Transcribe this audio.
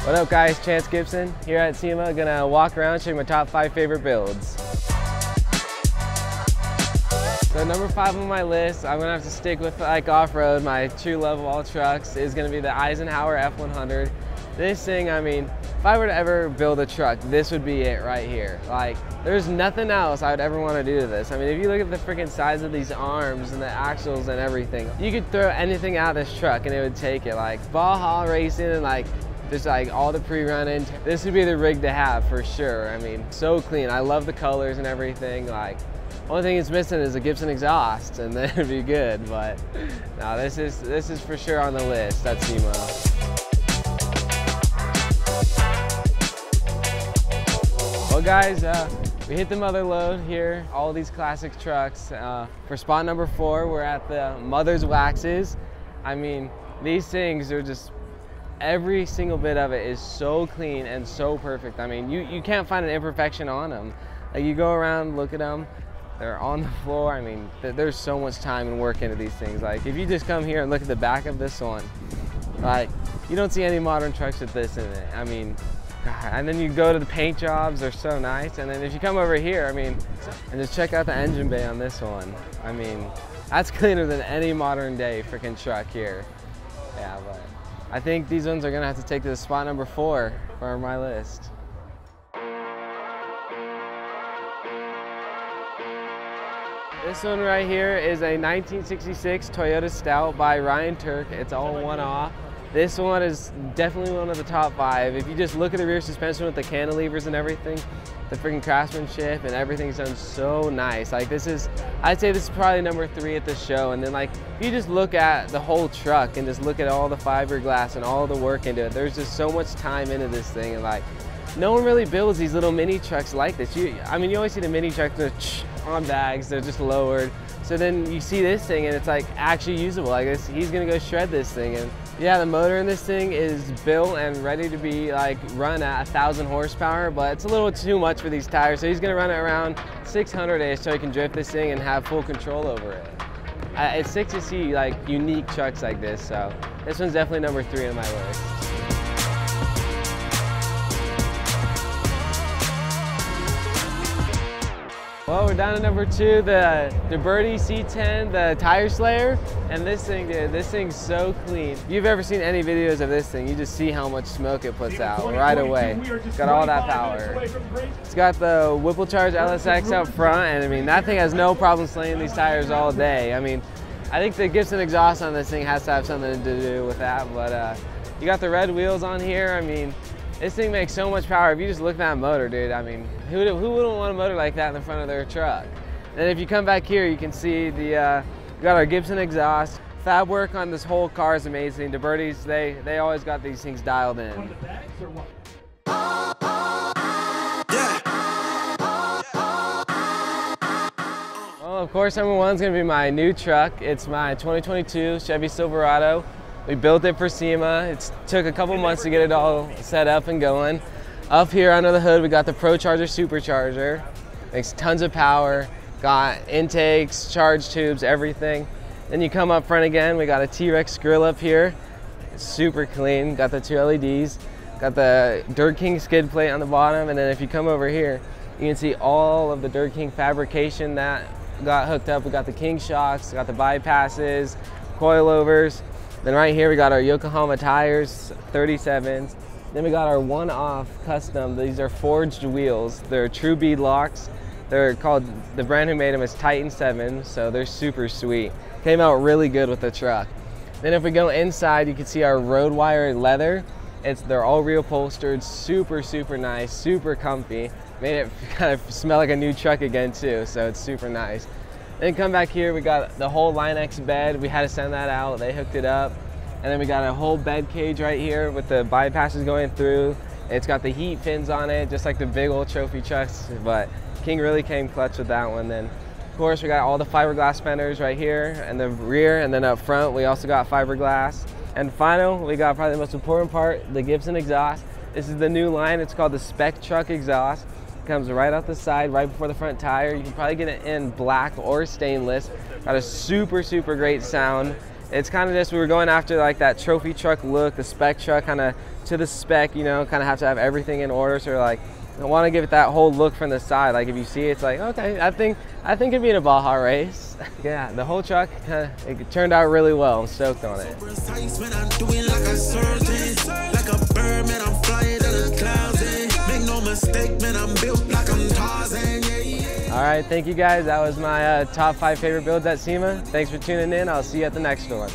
What up guys, Chance Gibson here at SEMA. Gonna walk around showing my top 5 favorite builds. So number 5 on my list, I'm gonna have to stick with like off-road. My true love of all trucks is gonna be the Eisenhower F100. This thing, I mean, if I were to ever build a truck, this would be it right here. Like, there's nothing else I would ever want to do to this. I mean, if you look at the freaking size of these arms and the axles and everything, you could throw anything out of this truck and it would take it. Like Baja racing and like just like all the pre-running, this would be the rig to have for sure. I mean, so clean. I love the colors and everything. Like, only thing it's missing is a Gibson exhaust, and then it'd be good. But no, this is for sure on the list at SEMA. Well guys, we hit the mother load here, all these classic trucks. For spot number 4, we're at the Mother's Waxes. I mean, these things are just, every single bit of it is so clean and so perfect. I mean, you can't find an imperfection on them. Like, you go around, look at them, they're on the floor. I mean, there's so much time and work into these things. Like, if you just come here and look at the back of this one, like, you don't see any modern trucks with this in it. I mean, God. And then you go to the paint jobs, they're so nice. And then if you come over here, I mean, and just check out the engine bay on this one. I mean, that's cleaner than any modern day freaking truck here. Yeah, but I think these ones are gonna have to take to spot number 4 for my list. This one right here is a 1966 Toyota Stout by Ryan Turk. It's all one-off. This one is definitely one of the top 5. If you just look at the rear suspension with the cantilevers and everything, the freaking craftsmanship and everything's done so nice. Like, this is, I'd say this is probably number 3 at the show. And then like, if you just look at the whole truck and just look at all the fiberglass and all the work into it, there's just so much time into this thing. And like, no one really builds these little mini trucks like this. I mean, you always see the mini trucks on bags, they're just lowered. So then you see this thing and it's like actually usable. Like this, he's gonna go shred this thing. And yeah, the motor in this thing is built and ready to be like run at 1,000 horsepower, but it's a little too much for these tires. So he's gonna run it around 600-ish so he can drift this thing and have full control over it. It's sick to see like unique trucks like this. So this one's definitely number 3 on my list. Well, we're down to number 2, the Birdie C10, the Tire Slayer. And this thing, dude, this thing's so clean. If you've ever seen any videos of this thing, you just see how much smoke it puts out right away. It's got all that power. It's got the Whipple Charge LSX up front, and I mean, that thing has no problem slaying these tires all day. I mean, I think the Gibson exhaust on this thing has to have something to do with that, but you got the red wheels on here. I mean, this thing makes so much power. If you just look at that motor, dude, I mean, who wouldn't want a motor like that in the front of their truck? And if you come back here, you can see we got our Gibson exhaust. Fab work on this whole car is amazing. The Birdies, they always got these things dialed in. Well, of course, number 1 is gonna be my new truck. It's my 2022 Chevy Silverado. We built it for SEMA. It took a couple months to get it all set up and going. Up here under the hood, we got the Pro Charger Supercharger. Makes tons of power. Got intakes, charge tubes, everything. Then you come up front again, we got a T-Rex grill up here. It's super clean. Got the 2 LEDs. Got the Dirt King skid plate on the bottom. And then if you come over here, you can see all of the Dirt King fabrication that got hooked up. We got the King shocks, got the bypasses, coilovers. Then right here we got our Yokohama tires, 37s. Then we got our one-off custom. These are forged wheels. They're true bead locks. They're called, the brand who made them is Titan 7, so they're super sweet. Came out really good with the truck. Then if we go inside, you can see our road wire leather. They're all reupholstered, super, super nice, super comfy. Made it kind of smell like a new truck again too, so it's super nice. Then come back here, we got the whole Line-X bed. We had to send that out, they hooked it up. And then we got a whole bed cage right here with the bypasses going through. It's got the heat fins on it, just like the big old trophy trucks, but King really came clutch with that one. Then, of course, we got all the fiberglass fenders right here and the rear, and then up front, we also got fiberglass. And final, we got probably the most important part, the Gibson exhaust. This is the new line, it's called the Spec Truck exhaust. Comes right off the side, right before the front tire. You can probably get it in black or stainless. Got a super, super great sound. it's kind of just, we were going after like that trophy truck look, the spec truck, kind of to the spec, you know, kind of have to have everything in order. So like, I want to give it that whole look from the side. Like if you see it, it's like, okay, I think it'd be in a Baja race. Yeah, the whole truck, it turned out really well. I'm stoked on it. All right, thank you guys. That was my top 5 favorite builds at SEMA. Thanks for tuning in. I'll see you at the next one.